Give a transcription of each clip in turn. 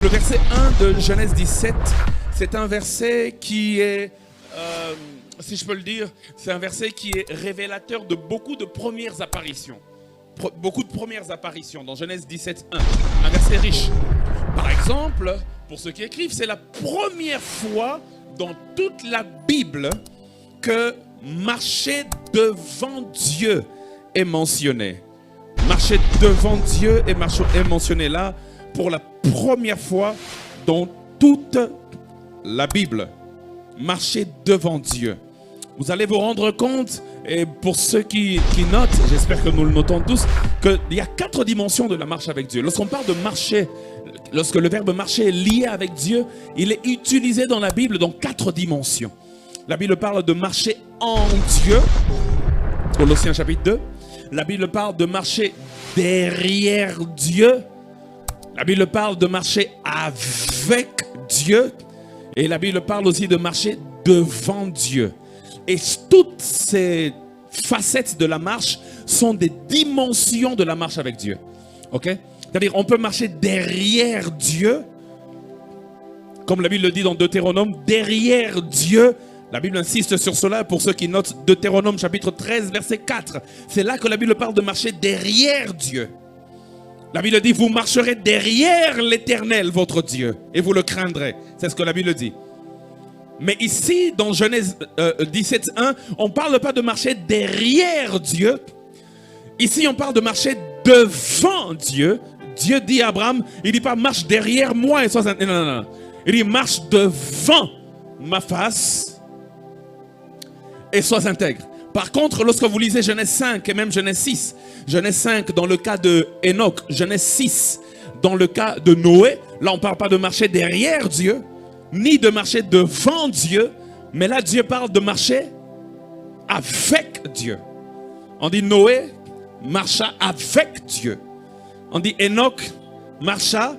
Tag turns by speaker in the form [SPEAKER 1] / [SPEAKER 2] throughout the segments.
[SPEAKER 1] Le verset 1 de Genèse 17, c'est un verset qui est, si je peux le dire, c'est un verset qui est révélateur de beaucoup de premières apparitions. Beaucoup de premières apparitions dans Genèse 17, 1. Un verset riche. Par exemple, pour ceux qui écrivent, c'est la première fois dans toute la Bible que marcher devant Dieu est mentionné. Marcher devant Dieu est mentionné là pour la première fois dans toute la Bible. Marcher devant Dieu. Vous allez vous rendre compte, et pour ceux qui notent, j'espère que nous le notons tous, qu'il y a 4 dimensions de la marche avec Dieu. Lorsqu'on parle de marcher, lorsque le verbe marcher est lié avec Dieu, il est utilisé dans la Bible dans 4 dimensions. La Bible parle de marcher en Dieu, Colossiens chapitre 2. La Bible parle de marcher derrière Dieu. La Bible parle de marcher avec Dieu. Et la Bible parle aussi de marcher devant Dieu. Et toutes ces facettes de la marche sont des dimensions de la marche avec Dieu. Ok? C'est-à-dire, on peut marcher derrière Dieu, comme la Bible le dit dans Deutéronome, derrière Dieu. La Bible insiste sur cela pour ceux qui notent Deutéronome chapitre 13, verset 4. C'est là que la Bible parle de marcher derrière Dieu. La Bible dit, vous marcherez derrière l'Éternel, votre Dieu, et vous le craindrez. C'est ce que la Bible dit. Mais ici, dans Genèse 17, 1, on ne parle pas de marcher derrière Dieu. Ici, on parle de marcher devant Dieu. Dieu dit à Abraham, il ne dit pas marche derrière moi et sois intègre. Non, non, non. Il dit marche devant ma face et sois intègre. Par contre, lorsque vous lisez Genèse 5 et même Genèse 6, Genèse 5 dans le cas de Enoch, Genèse 6 dans le cas de Noé, là on ne parle pas de marcher derrière Dieu, ni de marcher devant Dieu, mais là Dieu parle de marcher avec Dieu. On dit Noé marcha avec Dieu. On dit Enoch marcha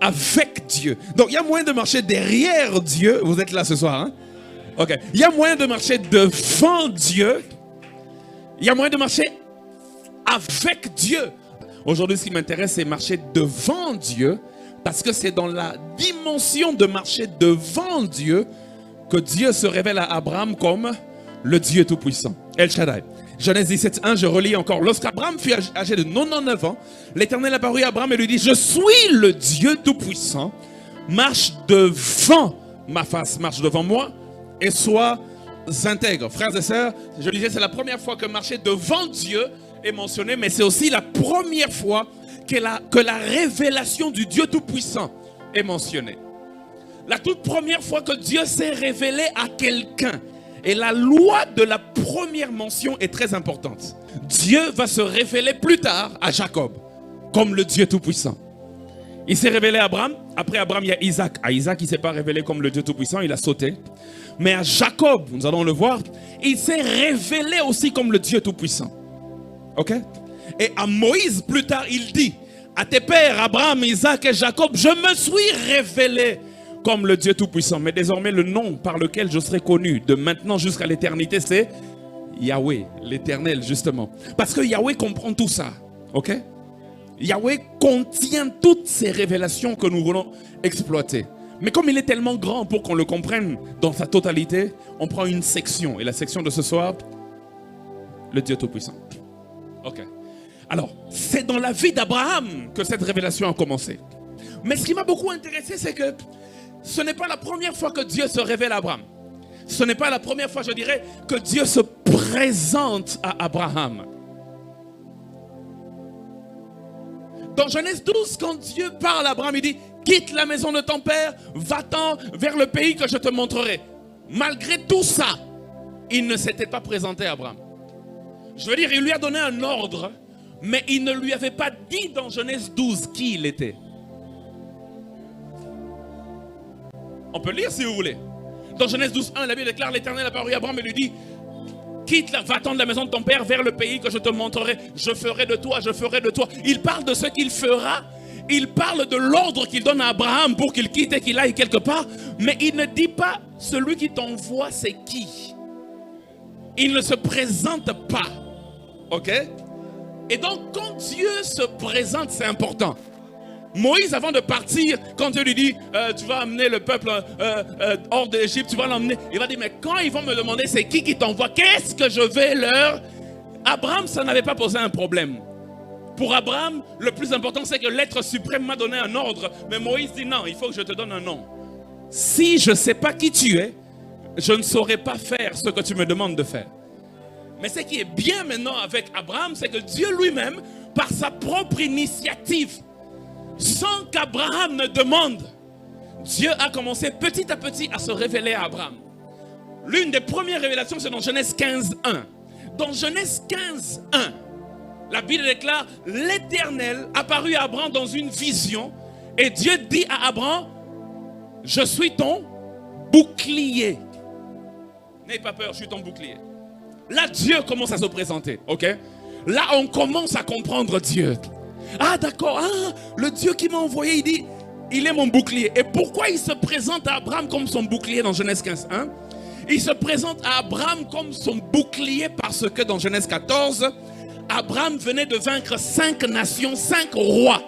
[SPEAKER 1] avec Dieu. Donc il y a moyen de marcher derrière Dieu. Vous êtes là ce soir, hein? Ok. Il y a moyen de marcher devant Dieu. Il y a moyen de marcher avec Dieu. Aujourd'hui, ce qui m'intéresse, c'est marcher devant Dieu. Parce que c'est dans la dimension de marcher devant Dieu que Dieu se révèle à Abraham comme le Dieu Tout-Puissant. El Shaddai. Genèse 17, 1, je relis encore. Lorsqu'Abraham fut âgé de 99 ans, l'Éternel apparut à Abraham et lui dit, je suis le Dieu Tout-Puissant. Marche devant ma face, marche devant moi. Et sois intègre. Frères et sœurs, je disais, c'est la première fois que marcher devant Dieu est mentionné, mais c'est aussi la première fois que la révélation du Dieu Tout-Puissant est mentionnée. La toute première fois que Dieu s'est révélé à quelqu'un. Et la loi de la première mention est très importante. Dieu va se révéler plus tard à Jacob, comme le Dieu Tout-Puissant. Il s'est révélé à Abraham. Après Abraham, il y a Isaac. À Isaac, il ne s'est pas révélé comme le Dieu Tout-Puissant, il a sauté. Mais à Jacob, nous allons le voir, il s'est révélé aussi comme le Dieu Tout-Puissant. Ok? Et à Moïse, plus tard, il dit, à tes pères, Abraham, Isaac et Jacob, je me suis révélé comme le Dieu Tout-Puissant. Mais désormais, le nom par lequel je serai connu de maintenant jusqu'à l'éternité, c'est Yahweh, l'Éternel, justement. Parce que Yahweh comprend tout ça. Ok? Yahweh contient toutes ces révélations que nous voulons exploiter. Mais comme il est tellement grand pour qu'on le comprenne dans sa totalité, on prend une section. Et la section de ce soir, le Dieu Tout-Puissant. Ok. Alors, c'est dans la vie d'Abraham que cette révélation a commencé. Mais ce qui m'a beaucoup intéressé, c'est que ce n'est pas la première fois que Dieu se révèle à Abraham. Ce n'est pas la première fois, je dirais, que Dieu se présente à Abraham. Dans Genèse 12, quand Dieu parle à Abraham, il dit, quitte la maison de ton père, va-t'en vers le pays que je te montrerai. Malgré tout ça, il ne s'était pas présenté à Abraham. Je veux dire, il lui a donné un ordre, mais il ne lui avait pas dit dans Genèse 12 qui il était. On peut lire si vous voulez. Dans Genèse 12, 1, la Bible déclare, l'Éternel apparut à Abraham et lui dit, va-t'en de la maison de ton père vers le pays que je te montrerai. Je ferai de toi, je ferai de toi. Il parle de ce qu'il fera. Il parle de l'ordre qu'il donne à Abraham pour qu'il quitte et qu'il aille quelque part. Mais il ne dit pas, celui qui t'envoie, c'est qui? Il ne se présente pas. Ok? Et donc, quand Dieu se présente, c'est important. Moïse, avant de partir, quand Dieu lui dit, tu vas amener le peuple hors d'Égypte, tu vas l'emmener, il va dire, mais quand ils vont me demander c'est qui t'envoie, qu'est-ce que je vais leur... Abraham, ça n'avait pas posé un problème. Pour Abraham, le plus important, c'est que l'être suprême m'a donné un ordre. Mais Moïse dit, non, il faut que je te donne un nom. Si je ne sais pas qui tu es, je ne saurais pas faire ce que tu me demandes de faire. Mais ce qui est bien maintenant avec Abraham, c'est que Dieu lui-même, par sa propre initiative, sans qu'Abraham ne demande, Dieu a commencé petit à petit à se révéler à Abraham. L'une des premières révélations, c'est dans Genèse 15, 1. Dans Genèse 15, 1, la Bible déclare, l'Éternel apparut à Abraham dans une vision et Dieu dit à Abraham, je suis ton bouclier. N'aie pas peur, je suis ton bouclier. Là, Dieu commence à se présenter, ok? Là, on commence à comprendre Dieu. Ah, d'accord, le Dieu qui m'a envoyé, il dit, il est mon bouclier. Et pourquoi il se présente à Abraham comme son bouclier dans Genèse 15, 1? Il se présente à Abraham comme son bouclier parce que dans Genèse 14, Abraham venait de vaincre 5 nations, 5 rois.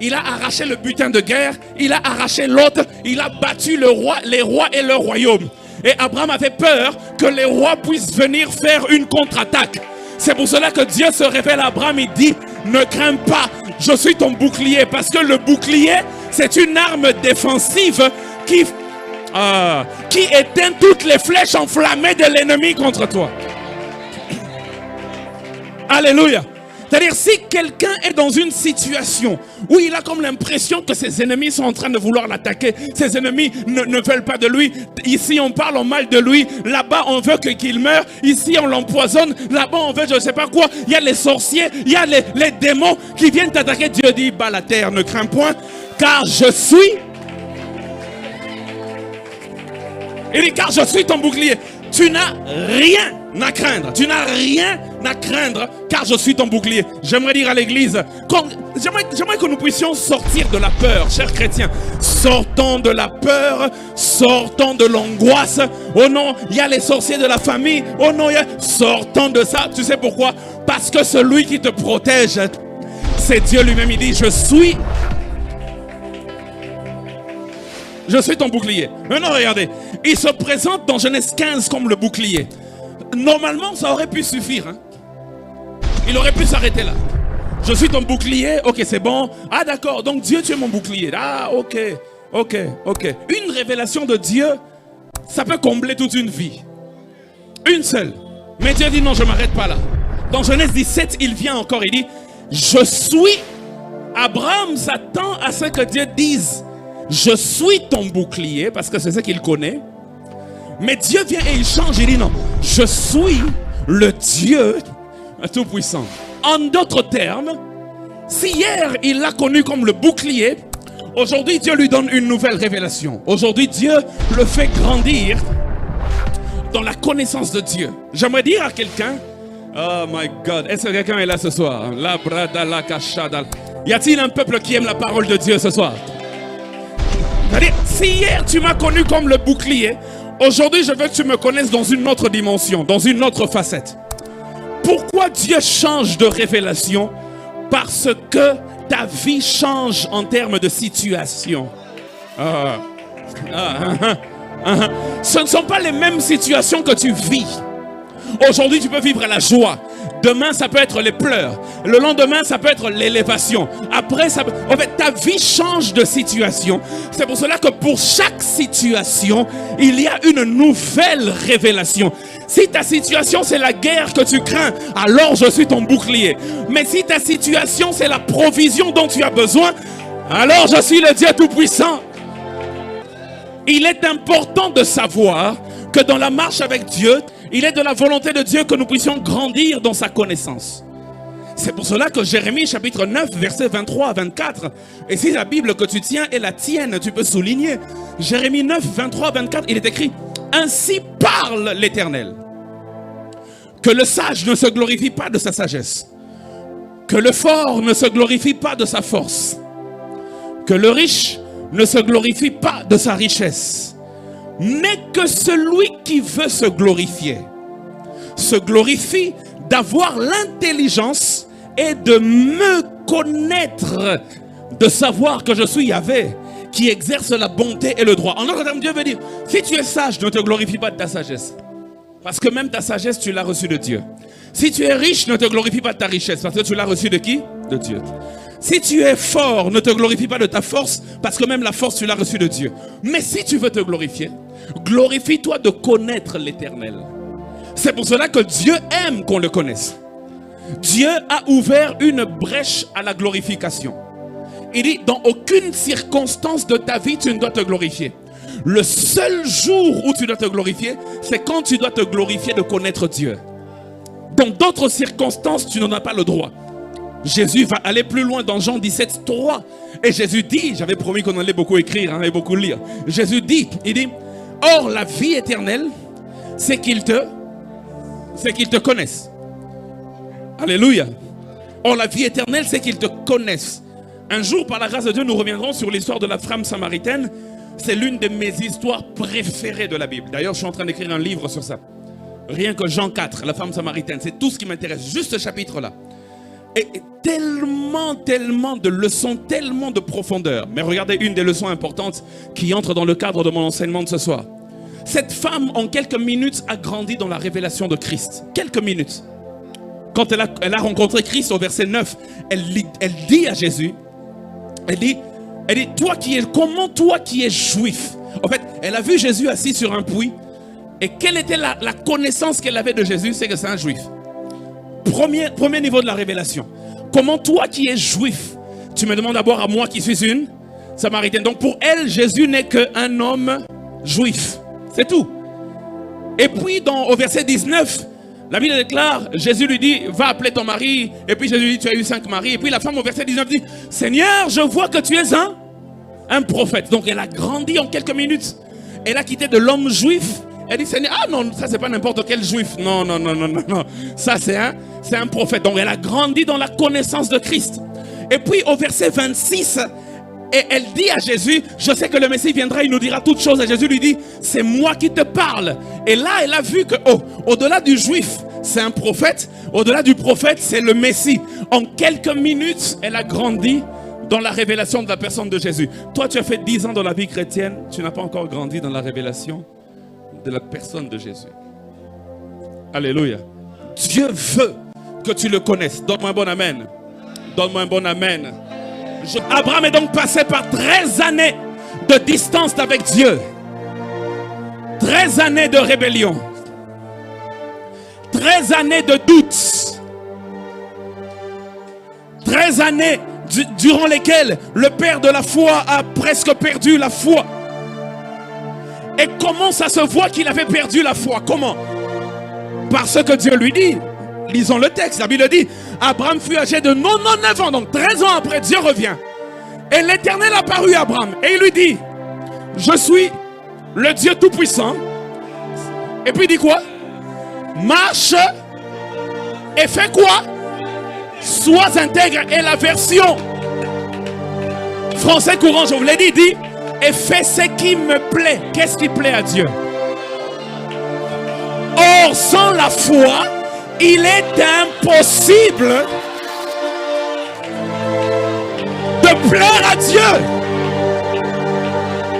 [SPEAKER 1] Il a arraché le butin de guerre, il a arraché l'autre, il a battu les rois et leur royaume. Et Abraham avait peur que les rois puissent venir faire une contre-attaque. C'est pour cela que Dieu se révèle à Abraham et dit, ne crains pas, je suis ton bouclier. Parce que le bouclier, c'est une arme défensive qui éteint toutes les flèches enflammées de l'ennemi contre toi. Alléluia. C'est-à-dire, si quelqu'un est dans une situation où il a comme l'impression que ses ennemis sont en train de vouloir l'attaquer, ses ennemis ne veulent pas de lui, ici on parle en mal de lui, là-bas on veut qu'il meure, ici on l'empoisonne, là-bas on veut je ne sais pas quoi, il y a les sorciers, il y a les démons qui viennent t'attaquer. Dieu dit, bah la terre ne craint point, car je suis... Il dit, car je suis ton bouclier. Tu n'as rien à craindre. Tu n'as rien à craindre car je suis ton bouclier. J'aimerais dire à l'église, j'aimerais que nous puissions sortir de la peur, chers chrétiens. Sortons de la peur, sortons de l'angoisse. Oh non, il y a les sorciers de la famille. Oh non, sortons de ça. Tu sais pourquoi? Parce que celui qui te protège, c'est Dieu lui-même. Il dit, je suis ton bouclier. Maintenant, regardez. Il se présente dans Genèse 15 comme le bouclier. Normalement, ça aurait pu suffire. Hein? Il aurait pu s'arrêter là. Je suis ton bouclier. Ok, c'est bon. Ah, d'accord. Donc, Dieu, tu es mon bouclier. Ah, ok. Une révélation de Dieu, ça peut combler toute une vie. Une seule. Mais Dieu dit non, je ne m'arrête pas là. Dans Genèse 17, il vient encore. Il dit, je suis. Abraham s'attend à ce que Dieu dise, je suis ton bouclier, parce que c'est ce qu'il connaît. Mais Dieu vient et il change. Il dit non, je suis le Dieu tout-puissant. En d'autres termes, si hier il l'a connu comme le bouclier, aujourd'hui Dieu lui donne une nouvelle révélation. Aujourd'hui Dieu le fait grandir dans la connaissance de Dieu. J'aimerais dire à quelqu'un, oh my God, est-ce que quelqu'un est là ce soir? Y a-t-il un peuple qui aime la parole de Dieu ce soir? C'est-à-dire, si hier tu m'as connu comme le bouclier, aujourd'hui je veux que tu me connaisses dans une autre dimension, dans une autre facette. Pourquoi Dieu change de révélation? Parce que ta vie change en termes de situation. Ce ne sont pas les mêmes situations que tu vis. Aujourd'hui tu peux vivre la joie. Demain, ça peut être les pleurs. Le lendemain, ça peut être l'élévation. Après, en fait, ta vie change de situation. C'est pour cela que pour chaque situation, il y a une nouvelle révélation. Si ta situation, c'est la guerre que tu crains, alors je suis ton bouclier. Mais si ta situation, c'est la provision dont tu as besoin, alors je suis le Dieu Tout-Puissant. Il est important de savoir que dans la marche avec Dieu, il est de la volonté de Dieu que nous puissions grandir dans sa connaissance. C'est pour cela que Jérémie chapitre 9 versets 23 à 24, et si la Bible que tu tiens est la tienne, tu peux souligner. Jérémie 9, 23 à 24, il est écrit, ainsi parle l'Éternel, que le sage ne se glorifie pas de sa sagesse, que le fort ne se glorifie pas de sa force, que le riche ne se glorifie pas de sa richesse, mais que celui qui veut se glorifier se glorifie d'avoir l'intelligence et de me connaître de savoir que je suis Yahvé, qui exerce la bonté et le droit. En d'autres termes, Dieu veut dire, si tu es sage, ne te glorifie pas de ta sagesse. Parce que même ta sagesse, tu l'as reçue de Dieu. Si tu es riche, ne te glorifie pas de ta richesse. Parce que tu l'as reçue de qui? De Dieu. Si tu es fort, ne te glorifie pas de ta force. Parce que même la force, tu l'as reçue de Dieu. Mais si tu veux te glorifier, glorifie-toi de connaître l'Éternel. C'est pour cela que Dieu aime qu'on le connaisse. Dieu a ouvert une brèche à la glorification. Il dit, dans aucune circonstance de ta vie, tu ne dois te glorifier. Le seul jour où tu dois te glorifier, c'est quand tu dois te glorifier de connaître Dieu. Dans d'autres circonstances, tu n'en as pas le droit. Jésus va aller plus loin dans Jean 17, 3. Et Jésus dit, j'avais promis qu'on allait beaucoup écrire et beaucoup lire. Jésus dit, il dit, or la vie éternelle, c'est qu'ils te connaissent. Alléluia. Or la vie éternelle, c'est qu'ils te connaissent. Un jour, par la grâce de Dieu, nous reviendrons sur l'histoire de la femme samaritaine. C'est l'une de mes histoires préférées de la Bible. D'ailleurs, je suis en train d'écrire un livre sur ça. Rien que Jean 4, la femme samaritaine. C'est tout ce qui m'intéresse, juste ce chapitre-là. Et tellement de leçons, tellement de profondeur. Mais regardez une des leçons importantes qui entre dans le cadre de mon enseignement de ce soir. Cette femme, en quelques minutes, a grandi dans la révélation de Christ. Quelques minutes. Quand elle a rencontré Christ au verset 9, elle dit à Jésus, elle dit, comment toi qui es juif? En fait, elle a vu Jésus assis sur un puits. Et quelle était la connaissance qu'elle avait de Jésus? C'est que c'est un juif. Premier niveau de la révélation. Comment toi qui es juif, tu me demandes d'abord à moi qui suis une samaritaine. Donc pour elle, Jésus n'est qu'un homme juif. C'est tout. Et puis au verset 19, la Bible déclare, Jésus lui dit, va appeler ton mari. Et puis Jésus lui dit, tu as eu 5 maris. Et puis la femme au verset 19 dit, Seigneur, je vois que tu es un prophète. Donc elle a grandi en quelques minutes. Elle a quitté de l'homme juif. Elle dit, Seigneur, ah non, ça c'est pas n'importe quel juif. Non. Ça c'est un prophète. Donc elle a grandi dans la connaissance de Christ. Et puis au verset 26, et elle dit à Jésus, je sais que le Messie viendra, il nous dira toutes choses. Et Jésus lui dit, c'est moi qui te parle. Et là, elle a vu que, au-delà du juif, c'est un prophète. Au-delà du prophète, c'est le Messie. En quelques minutes, elle a grandi dans la révélation de la personne de Jésus. Toi, tu as fait 10 ans dans la vie chrétienne, tu n'as pas encore grandi dans la révélation de la personne de Jésus. Alléluia. Dieu veut que tu le connaisses. Donne-moi un bon amen. Donne-moi un bon amen. Abraham est donc passé par 13 années de distance avec Dieu. 13 années de rébellion. 13 années de doute. 13 années durant lesquelles le père de la foi a presque perdu la foi. Et comment ça se voit qu'il avait perdu la foi? Comment? Parce que Dieu lui dit, lisons le texte, la Bible dit, Abraham fut âgé de 99 ans, donc 13 ans après, Dieu revient. Et l'Éternel apparut à Abraham et il lui dit, je suis le Dieu Tout-Puissant. Et puis il dit quoi? Marche et fais quoi? Sois intègre. Et la version français courant, je vous l'ai dit, et fais ce qui me plaît. Qu'est-ce qui plaît à Dieu? Or, sans la foi, il est impossible de plaire à Dieu.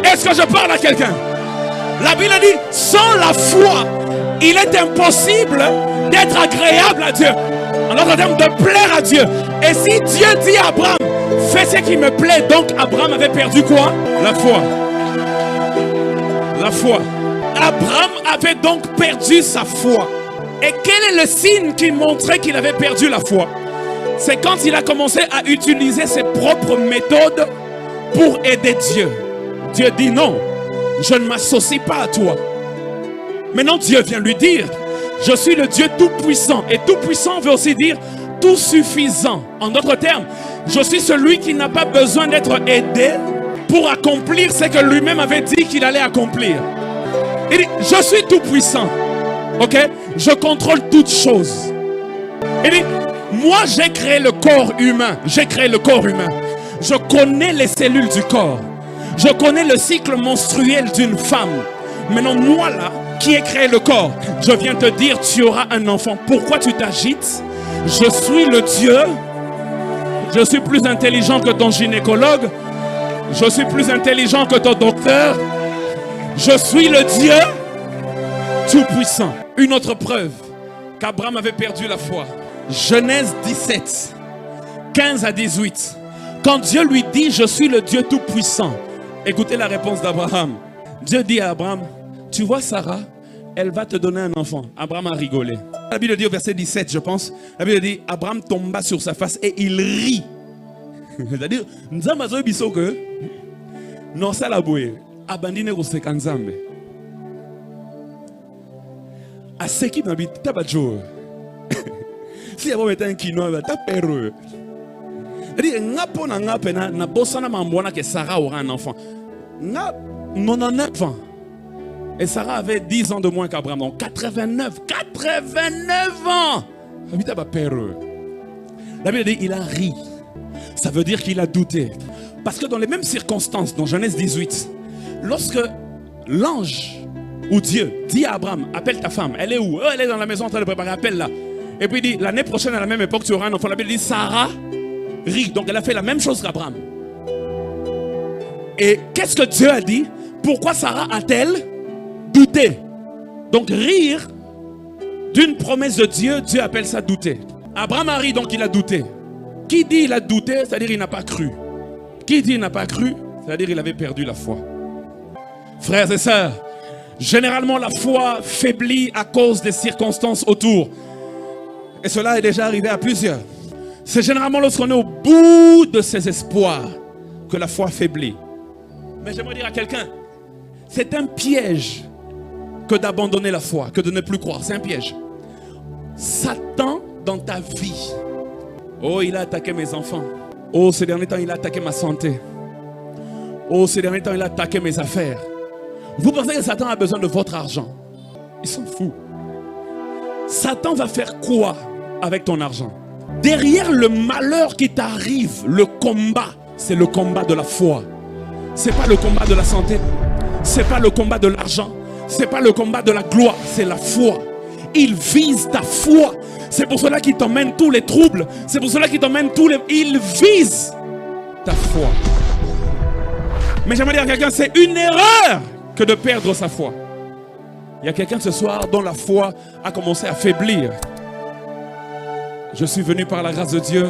[SPEAKER 1] Est-ce que je parle à quelqu'un? La Bible dit, sans la foi, il est impossible d'être agréable à Dieu. En d'autres termes, de plaire à Dieu. Et si Dieu dit à Abraham, fais ce qui me plaît, donc Abraham avait perdu quoi? La foi. La foi. Abraham avait donc perdu sa foi. Et quel est le signe qui montrait qu'il avait perdu la foi? C'est quand il a commencé à utiliser ses propres méthodes pour aider Dieu. Dieu dit non, je ne m'associe pas à toi. Maintenant Dieu vient lui dire, je suis le Dieu tout-puissant. Et tout-puissant veut aussi dire tout suffisant. En d'autres termes, je suis celui qui n'a pas besoin d'être aidé pour accomplir ce que lui-même avait dit qu'il allait accomplir. Il dit, je suis tout-puissant. Ok? Je contrôle toutes choses. Il dit, moi j'ai créé le corps humain. J'ai créé le corps humain. Je connais les cellules du corps. Je connais le cycle menstruel d'une femme. Maintenant, moi là, qui ai créé le corps, je viens te dire, tu auras un enfant. Pourquoi tu t'agites? Je suis le Dieu Je suis plus intelligent que ton gynécologue. Je suis plus intelligent que ton docteur. Je suis le Dieu tout-puissant. Une autre preuve qu'Abraham avait perdu la foi. Genèse 17, 15 à 18. Quand Dieu lui dit, je suis le Dieu tout-puissant. Écoutez la réponse d'Abraham. Dieu dit à Abraham, tu vois Sarah, elle va te donner un enfant. Abraham a rigolé. La Bible dit au verset 17, je pense. La Bible dit, Abraham tomba sur sa face et il rit. C'est-à-dire, nous avons besoin que non, ça la bouée. Abandonné au Sekanzambe. À ce qui m'habite, t'as pas de jour. Si y a un quinoa, t'as perdu. C'est-à-dire, n'a bossana mambona que Sarah aura un enfant. N'a 99 ans. Et Sarah avait 10 ans de moins qu'Abraham. Donc 89 ans. La Bible dit il a ri. Ça veut dire qu'il a douté. Parce que dans les mêmes circonstances, dans Genèse 18, lorsque l'ange ou Dieu dit à Abraham, appelle ta femme, elle est où? Oh, elle est dans la maison en train de préparer, appelle-la. Et puis il dit, l'année prochaine à la même époque tu auras un enfant. La Bible dit Sarah rit. Donc elle a fait la même chose qu'Abraham. Et qu'est-ce que Dieu a dit? Pourquoi Sarah a-t-elle douté? Donc rire d'une promesse de Dieu, Dieu appelle ça douter. Abraham a ri, donc il a douté. Qui dit il a douté, c'est-à-dire il n'a pas cru. Qui dit il n'a pas cru, c'est-à-dire il avait perdu la foi. Frères et sœurs, généralement la foi faiblit à cause des circonstances autour. Et cela est déjà arrivé à plusieurs. C'est généralement lorsqu'on est au bout de ses espoirs que la foi faiblit. Mais j'aimerais dire à quelqu'un, c'est un piège que d'abandonner la foi, que de ne plus croire. C'est un piège. Satan dans ta vie. Oh, il a attaqué mes enfants. Oh, ces derniers temps, il a attaqué ma santé. Oh, ces derniers temps, il a attaqué mes affaires. Vous pensez que Satan a besoin de votre argent? Il s'en fout. Satan va faire quoi avec ton argent? Derrière le malheur qui t'arrive, le combat, c'est le combat de la foi. C'est pas le combat de la santé. C'est pas le combat de l'argent. C'est pas le combat de la gloire. C'est la foi. Il vise ta foi. C'est pour cela qu'il t'emmène tous les troubles. C'est pour cela qu'il t'emmène tous les... Il vise ta foi. Mais j'aimerais dire à quelqu'un, c'est une erreur que de perdre sa foi. Il y a quelqu'un ce soir dont la foi a commencé à faiblir. Je suis venu par la grâce de Dieu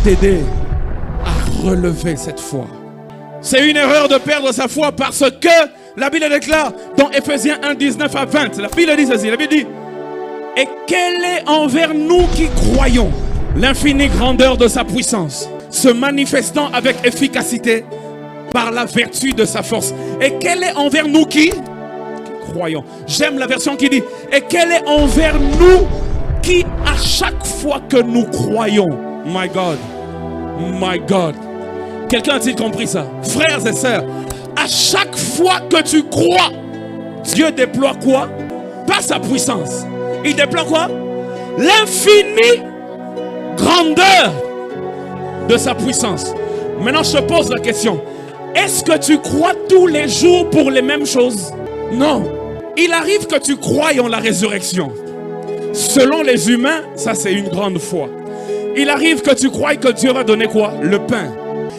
[SPEAKER 1] t'aider à relever cette foi. C'est une erreur de perdre sa foi parce que la Bible déclare dans Ephésiens 1, 19 à 20. La Bible dit ceci, la Bible dit, et quelle est envers nous qui croyons l'infinie grandeur de sa puissance, se manifestant avec efficacité par la vertu de sa force. Et quelle est envers nous qui croyons. J'aime la version qui dit, et quelle est envers nous qui à chaque fois que nous croyons, my God, my God. Quelqu'un a-t-il compris ça? Frères et sœurs, à chaque fois que tu crois, Dieu déploie quoi? Pas sa puissance. Il déploie quoi? L'infinie grandeur de sa puissance. Maintenant, je te pose la question. Est-ce que tu crois tous les jours pour les mêmes choses? Non. Il arrive que tu croies en la résurrection. Selon les humains, ça c'est une grande foi. Il arrive que tu crois que Dieu va donner quoi? Le pain.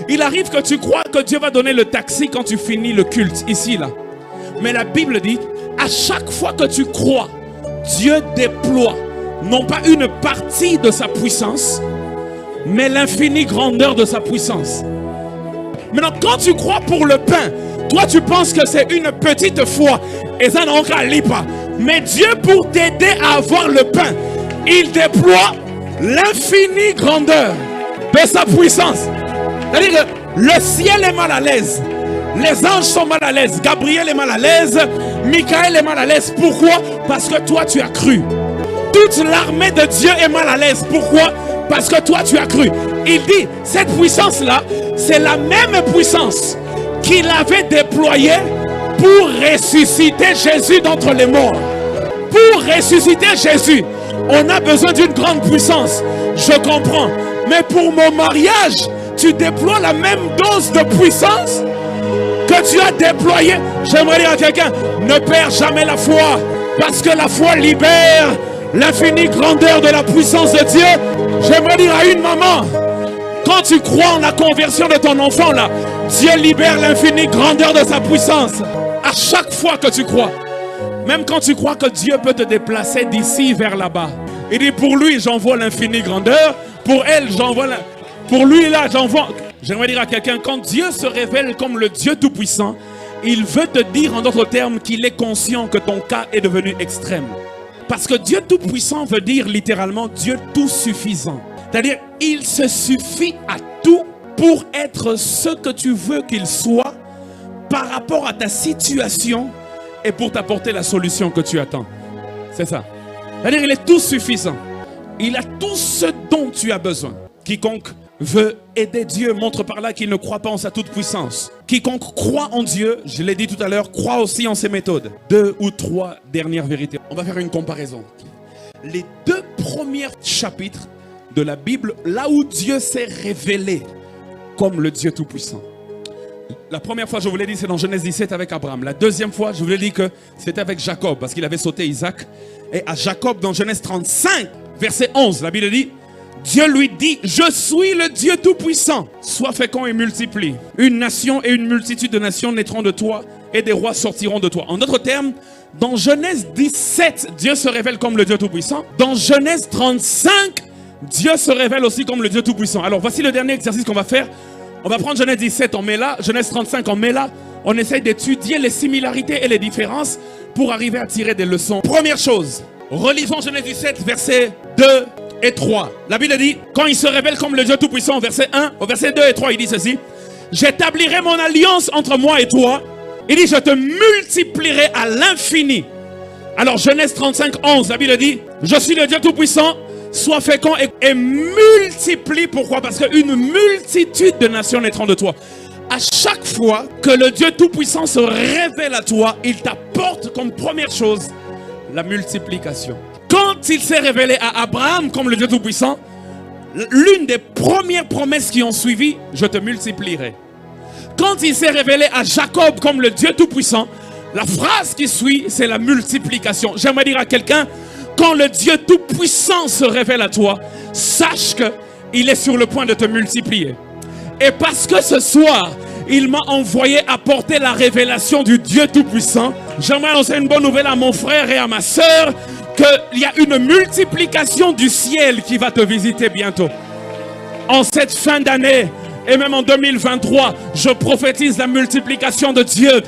[SPEAKER 1] Il arrive que tu crois que Dieu va donner le taxi quand tu finis le culte, ici, là. Mais la Bible dit, à chaque fois que tu crois, Dieu déploie, non pas une partie de sa puissance, mais l'infinie grandeur de sa puissance. Maintenant, quand tu crois pour le pain, toi tu penses que c'est une petite foi. Et ça n'a aucun lipa. Mais Dieu, pour t'aider à avoir le pain, il déploie l'infinie grandeur de sa puissance. C'est-à-dire que le ciel est mal à l'aise. Les anges sont mal à l'aise. Gabriel est mal à l'aise. Michael est mal à l'aise. Pourquoi? Parce que toi tu as cru. Toute l'armée de Dieu est mal à l'aise. Pourquoi? Parce que toi tu as cru. Il dit, cette puissance-là, c'est la même puissance qu'il avait déployée pour ressusciter Jésus d'entre les morts. Pour ressusciter Jésus, on a besoin d'une grande puissance. Je comprends. Mais pour mon mariage, tu déploies la même dose de puissance que tu as déployée. J'aimerais dire à quelqu'un, ne perds jamais la foi. Parce que la foi libère l'infinie grandeur de la puissance de Dieu. J'aimerais dire à une maman, Quand tu crois en la conversion de ton enfant là, Dieu libère l'infinie grandeur de sa puissance. À chaque fois que tu crois, même quand tu crois que Dieu peut te déplacer d'ici vers là-bas, il dit pour lui j'envoie l'infinie grandeur, pour elle j'envoie la... Pour lui là j'envoie... J'aimerais dire à quelqu'un, quand Dieu se révèle comme le Dieu tout-puissant, il veut te dire en d'autres termes qu'il est conscient que ton cas est devenu extrême. Parce que Dieu tout-puissant veut dire littéralement Dieu tout-suffisant. C'est-à-dire, il se suffit à tout pour être ce que tu veux qu'il soit par rapport à ta situation et pour t'apporter la solution que tu attends. C'est ça. C'est-à-dire, il est tout suffisant. Il a tout ce dont tu as besoin. Quiconque veut aider Dieu montre par là qu'il ne croit pas en sa toute puissance. Quiconque croit en Dieu, je l'ai dit tout à l'heure, croit aussi en ses méthodes. 2 ou 3 dernières vérités. On va faire une comparaison. Les 2 premiers chapitres de la Bible, là où Dieu s'est révélé comme le Dieu tout-puissant. La première fois, je vous l'ai dit, c'est dans Genèse 17 avec Abraham. La deuxième fois, je vous l'ai dit que c'était avec Jacob, parce qu'il avait sauté Isaac. Et à Jacob, dans Genèse 35, verset 11, la Bible dit, Dieu lui dit, je suis le Dieu tout-puissant. Sois fécond et multiplie. Une nation et une multitude de nations naîtront de toi et des rois sortiront de toi. En d'autres termes, dans Genèse 17, Dieu se révèle comme le Dieu tout-puissant. Dans Genèse 35, Dieu se révèle aussi comme le Dieu tout-puissant. Alors voici le dernier exercice qu'on va faire. On va prendre Genèse 17, on met là. Genèse 35, on met là. On essaye d'étudier les similarités et les différences pour arriver à tirer des leçons. Première chose, relisons Genèse 17, versets 2 et 3. La Bible dit, quand il se révèle comme le Dieu tout-puissant, au verset 1, au verset 2 et 3, il dit ceci. J'établirai mon alliance entre moi et toi. Il dit, je te multiplierai à l'infini. Alors Genèse 35, 11, la Bible dit, je suis le Dieu tout-puissant. Sois fécond et multiplie. Pourquoi? Parce qu'une multitude de nations naîtront de toi. À chaque fois que le Dieu Tout-Puissant se révèle à toi, il t'apporte comme première chose la multiplication. Quand il s'est révélé à Abraham comme le Dieu Tout-Puissant, l'une des premières promesses qui ont suivi, je te multiplierai. Quand il s'est révélé à Jacob comme le Dieu Tout-Puissant, la phrase qui suit, c'est la multiplication. J'aimerais dire à quelqu'un, quand le Dieu Tout-Puissant se révèle à toi, sache qu'il est sur le point de te multiplier. Et parce que ce soir, il m'a envoyé apporter la révélation du Dieu Tout-Puissant, j'aimerais annoncer une bonne nouvelle à mon frère et à ma soeur, qu'il y a une multiplication du ciel qui va te visiter bientôt. En cette fin d'année, et même en 2023, je prophétise la multiplication de Dieu.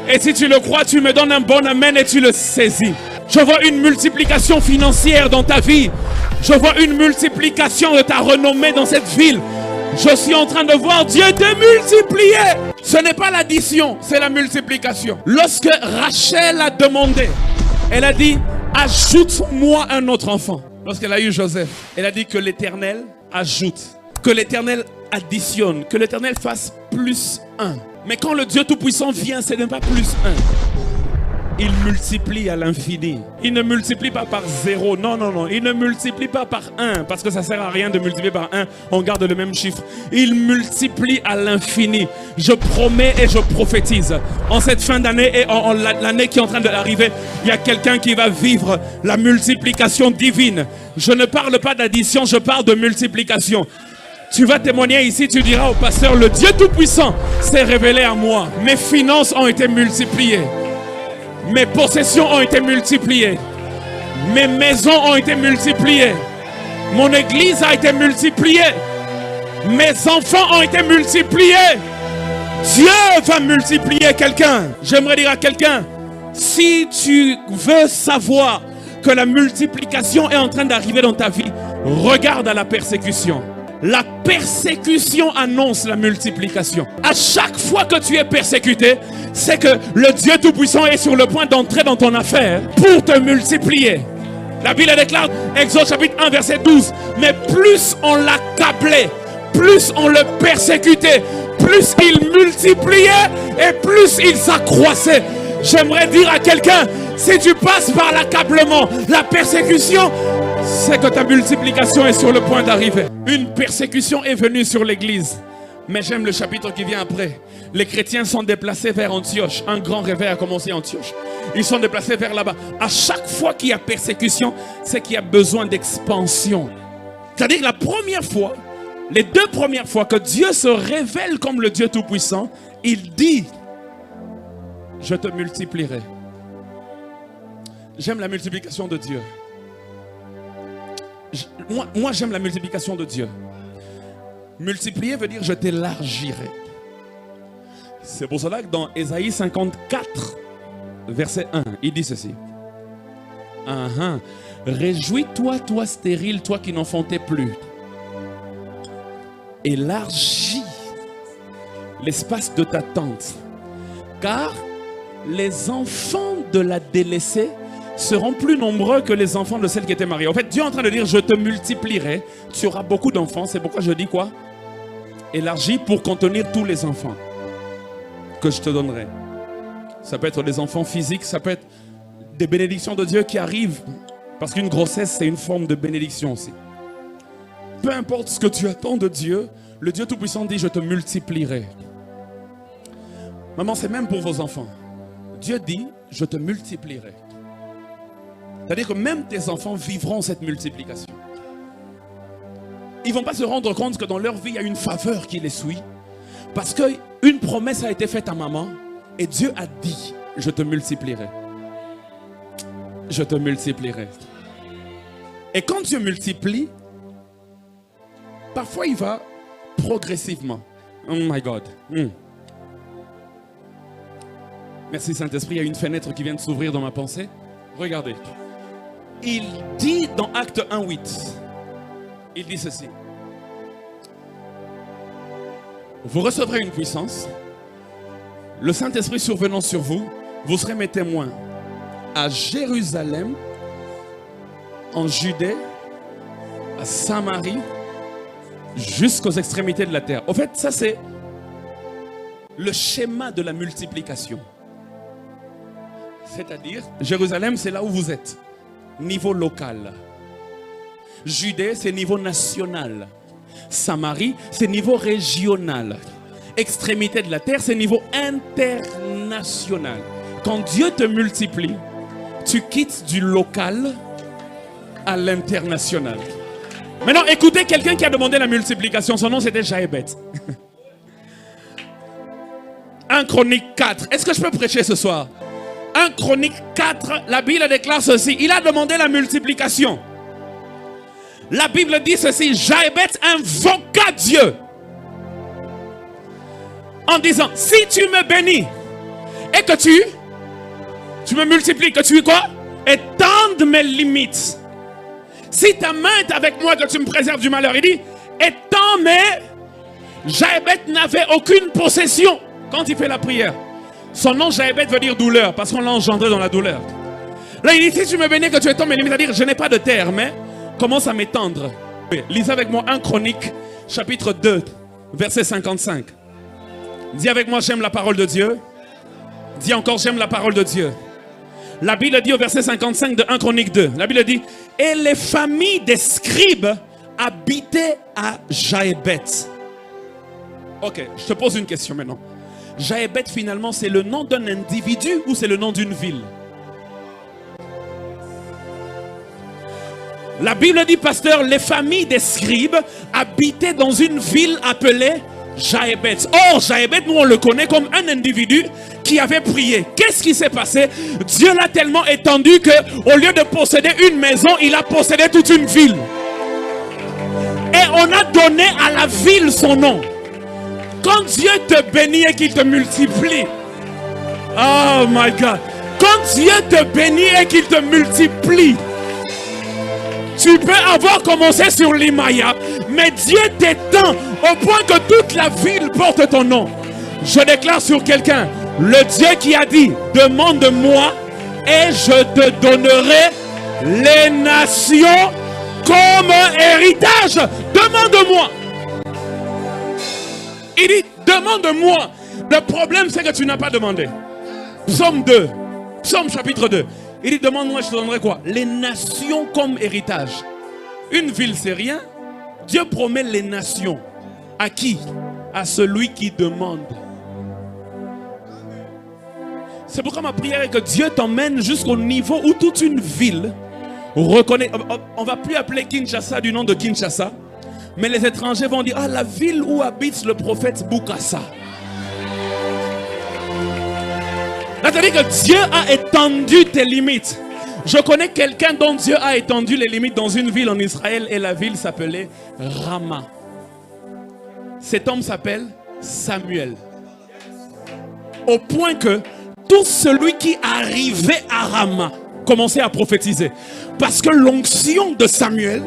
[SPEAKER 1] Et si tu le crois, tu me donnes un bon amen et tu le saisis. Je vois une multiplication financière dans ta vie. Je vois une multiplication de ta renommée dans cette ville. Je suis en train de voir Dieu te multiplier. Ce n'est pas l'addition, c'est la multiplication. Lorsque Rachel a demandé, elle a dit, ajoute-moi un autre enfant. Lorsqu'elle a eu Joseph, elle a dit que l'Éternel ajoute, que l'Éternel additionne, que l'Éternel fasse plus 1. Mais quand le Dieu Tout-Puissant vient, ce n'est pas plus 1. Il multiplie à l'infini. Il ne multiplie pas par 0. Non, non, non. Il ne multiplie pas par 1. Parce que ça ne sert à rien de multiplier par 1. On garde le même chiffre. Il multiplie à l'infini. Je promets et je prophétise. En cette fin d'année et en l'année qui est en train d'arriver, il y a quelqu'un qui va vivre la multiplication divine. Je ne parle pas d'addition, je parle de multiplication. Tu vas témoigner ici, tu diras au pasteur, le Dieu Tout-Puissant s'est révélé à moi. Mes finances ont été multipliées. Mes possessions ont été multipliées. Mes maisons ont été multipliées. Mon église a été multipliée. Mes enfants ont été multipliés. Dieu va multiplier quelqu'un. J'aimerais dire à quelqu'un, si tu veux savoir que la multiplication est en train d'arriver dans ta vie, regarde à la persécution. La persécution annonce la multiplication. À chaque fois que tu es persécuté, c'est que le Dieu Tout-Puissant est sur le point d'entrer dans ton affaire pour te multiplier. La Bible déclare, Exode chapitre 1 verset 12, mais plus on l'accablait, plus on le persécutait, plus il multipliait et plus il s'accroissait. J'aimerais dire à quelqu'un, si tu passes par l'accablement, la persécution, c'est que ta multiplication est sur le point d'arriver. Une persécution est venue sur l'église. Mais j'aime le chapitre qui vient après. Les chrétiens sont déplacés vers Antioche. Un grand réveil a commencé à Antioche. Ils sont déplacés vers là-bas. À chaque fois qu'il y a persécution, c'est qu'il y a besoin d'expansion. C'est-à-dire que la première fois Les 2 premières fois que Dieu se révèle comme le Dieu Tout-Puissant, il dit, je te multiplierai. J'aime la multiplication de Dieu. Moi j'aime la multiplication de Dieu. Multiplier veut dire je t'élargirai. C'est pour cela que dans Ésaïe 54, verset 1, il dit ceci. Réjouis-toi, toi stérile, toi qui n'enfantais plus. Élargis l'espace de ta tente, car les enfants de la délaissée seront plus nombreux que les enfants de celle qui était mariée. En fait, Dieu est en train de dire, je te multiplierai, tu auras beaucoup d'enfants. C'est pourquoi je dis quoi? Élargis pour contenir tous les enfants que je te donnerai. Ça peut être des enfants physiques, ça peut être des bénédictions de Dieu qui arrivent. Parce qu'une grossesse, c'est une forme de bénédiction aussi. Peu importe ce que tu attends de Dieu, le Dieu Tout-Puissant dit, je te multiplierai. Maman, c'est même pour vos enfants. Dieu dit, je te multiplierai. C'est-à-dire que même tes enfants vivront cette multiplication. Ils ne vont pas se rendre compte que dans leur vie, il y a une faveur qui les suit. Parce qu'une promesse a été faite à maman et Dieu a dit, je te multiplierai. Je te multiplierai. Et quand Dieu multiplie, parfois il va progressivement. Oh my God. Merci Saint-Esprit, il y a une fenêtre qui vient de s'ouvrir dans ma pensée. Regardez. Il dit dans Acte 1:8, il dit ceci. Vous recevrez une puissance. Le Saint-Esprit survenant sur vous, vous serez mes témoins à Jérusalem, en Judée, à Samarie, jusqu'aux extrémités de la terre. Au fait, ça c'est le schéma de la multiplication. C'est-à-dire, Jérusalem, c'est là où vous êtes, niveau local. Judée, c'est niveau national. Samarie, c'est niveau régional. Extrémité de la terre, c'est niveau international. Quand Dieu te multiplie, tu quittes du local à l'international. Maintenant, écoutez quelqu'un qui a demandé la multiplication. Son nom, c'était Jaébet. 1 Chronique 4. Est-ce que je peux prêcher ce soir? 1 Chronique 4, la Bible déclare ceci. Il a demandé la multiplication. La Bible dit ceci. Jaébet invoqua Dieu en disant, si tu me bénis et que tu me multiplies, que tu quoi? Étende mes limites. Si ta main est avec moi, que tu me préserves du malheur. Il dit, étends mes... Jaébet n'avait aucune possession quand il fait la prière. Son nom Jaébet veut dire douleur, parce qu'on l'a engendré dans la douleur. Là, il dit, si tu me bénis, que tu étends mes limites, c'est-à-dire, je n'ai pas de terre, mais commence à m'étendre. Lisez avec moi 1 Chronique, chapitre 2, verset 55. Dis avec moi, j'aime la parole de Dieu. Dis encore, j'aime la parole de Dieu. La Bible dit au verset 55 de 1 Chronique 2, la Bible dit, et les familles des scribes habitaient à Jaébet. Ok, je te pose une question maintenant. Jaébet finalement c'est le nom d'un individu ou c'est le nom d'une ville? La Bible dit, pasteur, les familles des scribes habitaient dans une ville appelée Jaébet. Or, Jaébet, nous on le connaît comme un individu qui avait prié. Qu'est-ce qui s'est passé? Dieu l'a tellement étendu que, au lieu de posséder une maison, il a possédé toute une ville. Et on a donné à la ville son nom. Quand Dieu te bénit et qu'il te multiplie, oh my God, quand Dieu te bénit et qu'il te multiplie, tu peux avoir commencé sur l'Himalaya, mais Dieu t'étend au point que toute la ville porte ton nom. Je déclare sur quelqu'un, le Dieu qui a dit, demande-moi et je te donnerai les nations comme héritage. Demande-moi. Il dit, demande-moi. Le problème, c'est que tu n'as pas demandé. Psaume 2, Psaume chapitre 2. Il dit, demande-moi, je te donnerai quoi? Les nations comme héritage. Une ville, c'est rien. Dieu promet les nations. À qui? À celui qui demande. C'est pourquoi ma prière est que Dieu t'emmène jusqu'au niveau où toute une ville reconnaît. On ne va plus appeler Kinshasa du nom de Kinshasa. Mais les étrangers vont dire, ah, la ville où habite le prophète Bukassa. C'est-à-dire que Dieu a étendu tes limites. Je connais quelqu'un dont Dieu a étendu les limites dans une ville en Israël et la ville s'appelait Rama. Cet homme s'appelle Samuel. Au point que tout celui qui arrivait à Rama commençait à prophétiser. Parce que l'onction de Samuel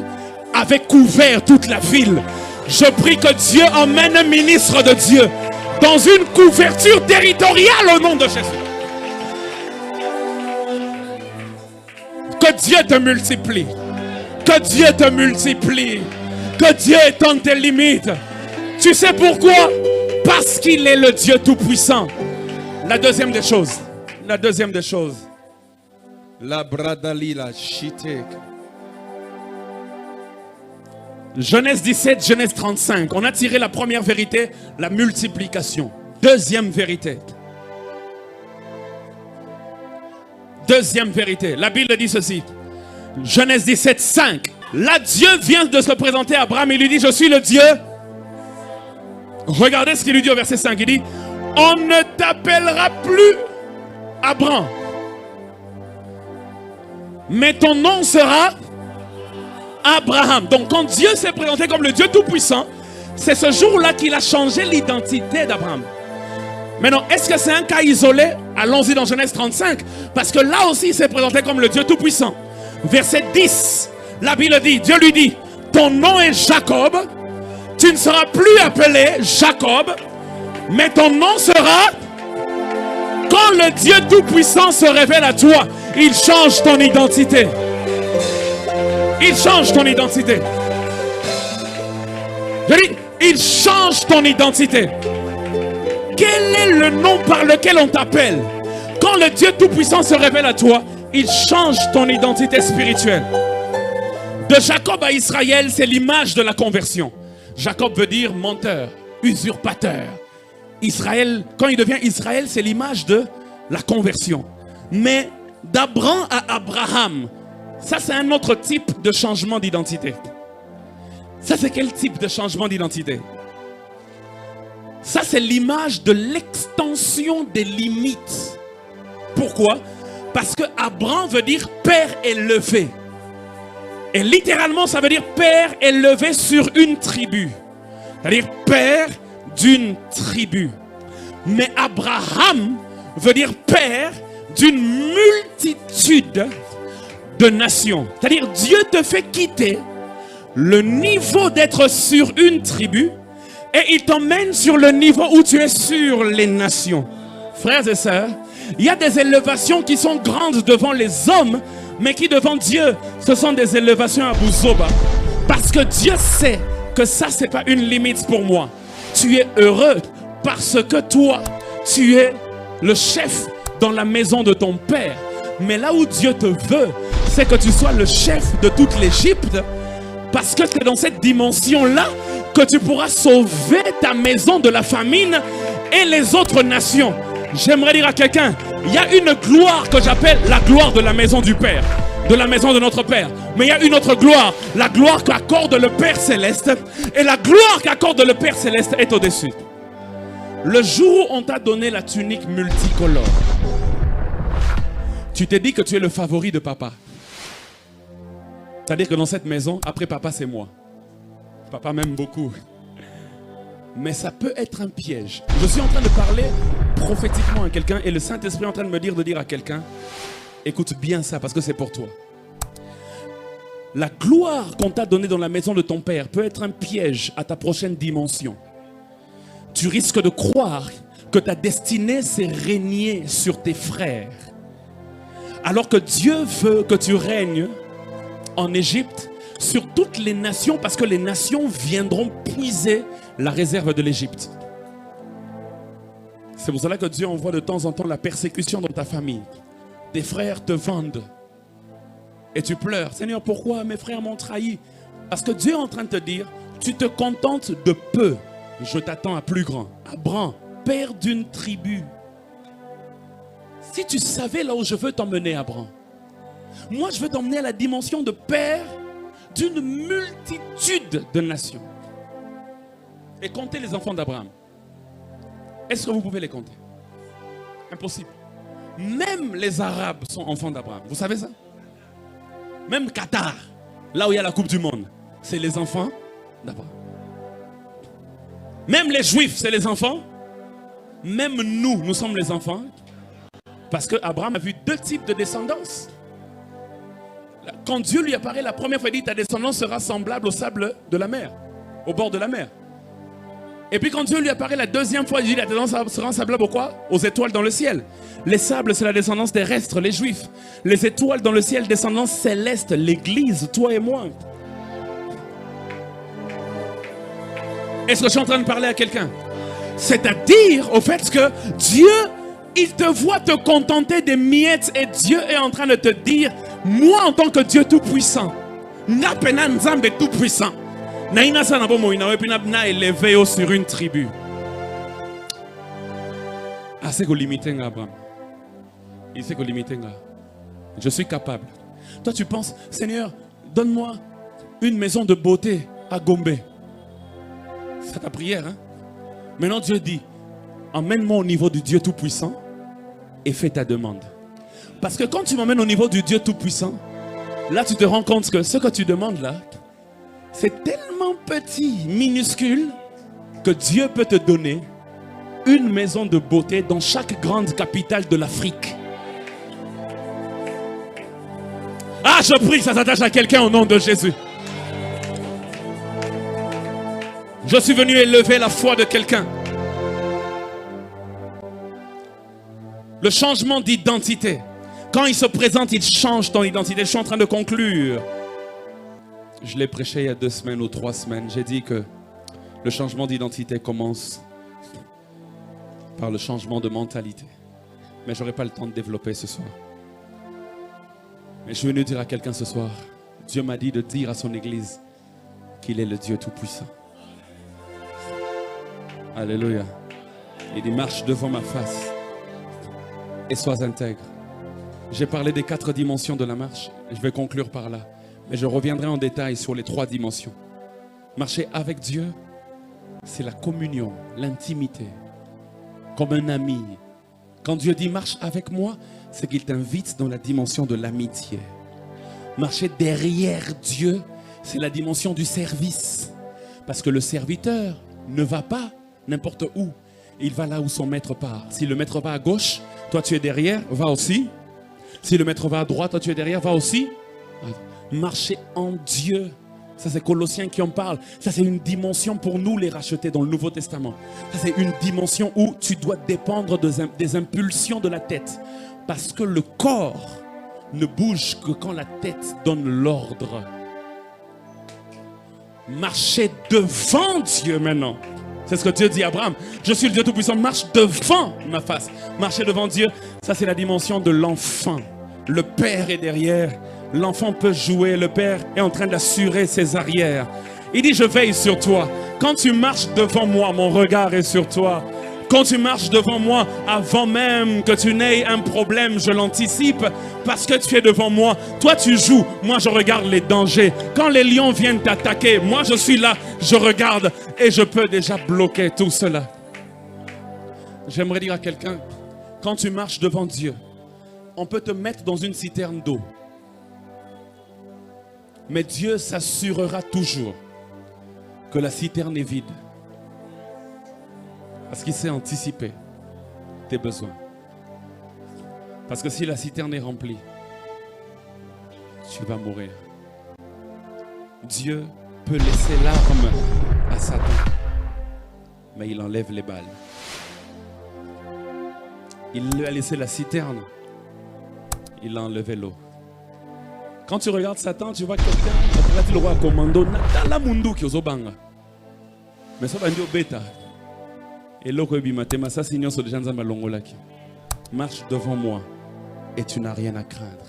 [SPEAKER 1] avait couvert toute la ville. Je prie que Dieu emmène un ministre de Dieu dans une couverture territoriale au nom de Jésus. Que Dieu te multiplie. Que Dieu te multiplie. Que Dieu étende tes limites. Tu sais pourquoi? Parce qu'il est le Dieu Tout-Puissant. La deuxième des choses. La deuxième des choses. La bradalila chitek. Genèse 17, Genèse 35. On a tiré la première vérité, la multiplication. Deuxième vérité. Deuxième vérité. La Bible dit ceci. Genèse 17, 5. Là, Dieu vient de se présenter à Abraham et lui dit, je suis le Dieu. Regardez ce qu'il lui dit au verset 5. Il dit, on ne t'appellera plus Abraham, mais ton nom sera Abraham. Donc quand Dieu s'est présenté comme le Dieu Tout-Puissant, c'est ce jour-là qu'il a changé l'identité d'Abraham. Maintenant, est-ce que c'est un cas isolé? Allons-y dans Genèse 35. Parce que là aussi, il s'est présenté comme le Dieu Tout-Puissant. Verset 10, la Bible dit, Dieu lui dit, ton nom est Jacob, tu ne seras plus appelé Jacob, mais ton nom sera... Quand le Dieu Tout-Puissant se révèle à toi, il change ton identité. Il change ton identité. Je dis, il change ton identité. Quel est le nom par lequel on t'appelle? Quand le Dieu Tout-Puissant se révèle à toi, il change ton identité spirituelle. De Jacob à Israël, c'est l'image de la conversion. Jacob veut dire menteur, usurpateur. Israël, quand il devient Israël, c'est l'image de la conversion. Mais d'Abraham à Abraham, ça c'est un autre type de changement d'identité. Ça c'est quel type de changement d'identité? Ça c'est l'image de l'extension des limites. Pourquoi? Parce que Abraham veut dire père élevé. Et littéralement ça veut dire père élevé sur une tribu. C'est-à-dire père d'une tribu. Mais Abraham veut dire père d'une multitude de nations. C'est-à-dire Dieu te fait quitter le niveau d'être sur une tribu et il t'emmène sur le niveau où tu es sur les nations. Frères et sœurs, il y a des élévations qui sont grandes devant les hommes, mais qui devant Dieu, ce sont des élévations à Bouzoba. Parce que Dieu sait que ça, c'est pas une limite pour moi. Tu es heureux parce que toi, tu es le chef dans la maison de ton père. Mais là où Dieu te veut, c'est que tu sois le chef de toute l'Égypte. Parce que c'est dans cette dimension-là que tu pourras sauver ta maison de la famine et les autres nations. J'aimerais dire à quelqu'un, il y a une gloire que j'appelle la gloire de la maison du Père, de la maison de notre Père. Mais il y a une autre gloire, la gloire qu'accorde le Père Céleste. Et la gloire qu'accorde le Père Céleste est au-dessus. Le jour où on t'a donné la tunique multicolore, tu t'es dit que tu es le favori de papa. C'est-à-dire que dans cette maison, après papa, c'est moi. Papa m'aime beaucoup. Mais ça peut être un piège. Je suis en train de parler prophétiquement à quelqu'un et le Saint-Esprit est en train de me dire à quelqu'un, écoute bien ça parce que c'est pour toi. La gloire qu'on t'a donnée dans la maison de ton père peut être un piège à ta prochaine dimension. Tu risques de croire que ta destinée c'est régner sur tes frères. Alors que Dieu veut que tu règnes en Égypte sur toutes les nations parce que les nations viendront puiser la réserve de l'Égypte. C'est pour cela que Dieu envoie de temps en temps la persécution dans ta famille. Tes frères te vendent et tu pleures. Seigneur, pourquoi mes frères m'ont trahi? Parce que Dieu est en train de te dire, tu te contentes de peu, je t'attends à plus grand. Abraham, père d'une tribu. Si tu savais là où je veux t'emmener, Abraham, moi je veux t'emmener à la dimension de père d'une multitude de nations. et comptez les enfants d'Abraham. Est-ce que vous pouvez les compter? Impossible. Même les Arabes sont enfants d'Abraham. Vous savez ça? Même Qatar, là où il y a la Coupe du Monde, c'est les enfants d'Abraham. Même les Juifs, c'est les enfants. Même nous sommes les enfants. Parce qu'Abraham a vu deux types de descendance. Quand Dieu lui apparaît la première fois, il dit ta descendance sera semblable au sable de la mer, au bord de la mer. Et puis quand Dieu lui apparaît la deuxième fois, il dit la descendance sera semblable au quoi? Aux étoiles dans le ciel. Les sables, c'est la descendance terrestre, les Juifs. Les étoiles dans le ciel, descendance céleste, l'Église, toi et moi. Est-ce que je suis en train de parler à quelqu'un? C'est-à-dire au fait que Dieu, il te voit te contenter des miettes et Dieu est en train de te dire, moi en tant que Dieu tout-puissant, na pena nzambe tout-puissant, na inasa na bomo ina wepi na élevé sur une tribu. Ah, c'est que limité Abraham. Il sait que limité. Je suis capable. Toi tu penses, Seigneur, donne-moi une maison de beauté à Gombe. C'est ta prière, hein? Maintenant Dieu dit, emmène-moi au niveau du Dieu tout-puissant et fais ta demande. Parce que quand tu m'emmènes au niveau du Dieu tout-puissant, là tu te rends compte que ce que tu demandes là, c'est tellement petit, minuscule, que Dieu peut te donner une maison de beauté dans chaque grande capitale de l'Afrique. Ah, je prie que ça s'attache à quelqu'un au nom de Jésus. Je suis venu élever la foi de quelqu'un. Le changement d'identité. Quand il se présente, il change ton identité. Je suis en train de conclure. Je l'ai prêché il y a 2 semaines ou 3 semaines. J'ai dit que le changement d'identité commence par le changement de mentalité. Mais je n'aurai pas le temps de développer ce soir. Mais je suis venu dire à quelqu'un ce soir, Dieu m'a dit de dire à son église qu'il est le Dieu tout-puissant. Alléluia. Il dit, marche devant ma face et sois intègre. J'ai parlé des 4 dimensions de la marche. Je vais conclure par là. Mais je reviendrai en détail sur les 3 dimensions. Marcher avec Dieu, c'est la communion, l'intimité. Comme un ami. Quand Dieu dit marche avec moi, c'est qu'il t'invite dans la dimension de l'amitié. Marcher derrière Dieu, c'est la dimension du service. Parce que le serviteur ne va pas n'importe où. Il va là où son maître part. Si le maître va à gauche, toi tu es derrière, va aussi. Si le maître va à droite, toi tu es derrière, va aussi. Marcher en Dieu. Ça c'est Colossiens qui en parle. Ça c'est une dimension pour nous les rachetés dans le Nouveau Testament. Ça c'est une dimension où tu dois dépendre des impulsions de la tête. Parce que le corps ne bouge que quand la tête donne l'ordre. Marcher devant Dieu maintenant. C'est ce que Dieu dit à Abraham. Je suis le Dieu Tout-Puissant, marche devant ma face. Marcher devant Dieu, ça c'est la dimension de l'enfant. Le Père est derrière. L'enfant peut jouer. Le Père est en train d'assurer ses arrières. Il dit, je veille sur toi. Quand tu marches devant moi, mon regard est sur toi. Quand tu marches devant moi, avant même que tu n'aies un problème, je l'anticipe parce que tu es devant moi. Toi, tu joues. Moi, je regarde les dangers. Quand les lions viennent t'attaquer, moi, je suis là, je regarde et je peux déjà bloquer tout cela. J'aimerais dire à quelqu'un, quand tu marches devant Dieu, on peut te mettre dans une citerne d'eau. Mais Dieu s'assurera toujours que la citerne est vide. Parce qu'il sait anticiper tes besoins. Parce que si la citerne est remplie, tu vas mourir. Dieu peut laisser l'arme à Satan, mais il enlève les balles. Il lui a laissé la citerne, il a enlevé l'eau. Quand tu regardes Satan, tu vois quelqu'un, le roi commando, Natala Mundu qui ozobanga. Mais ça va dire bêta. Et l'eau marche devant moi et tu n'as rien à craindre.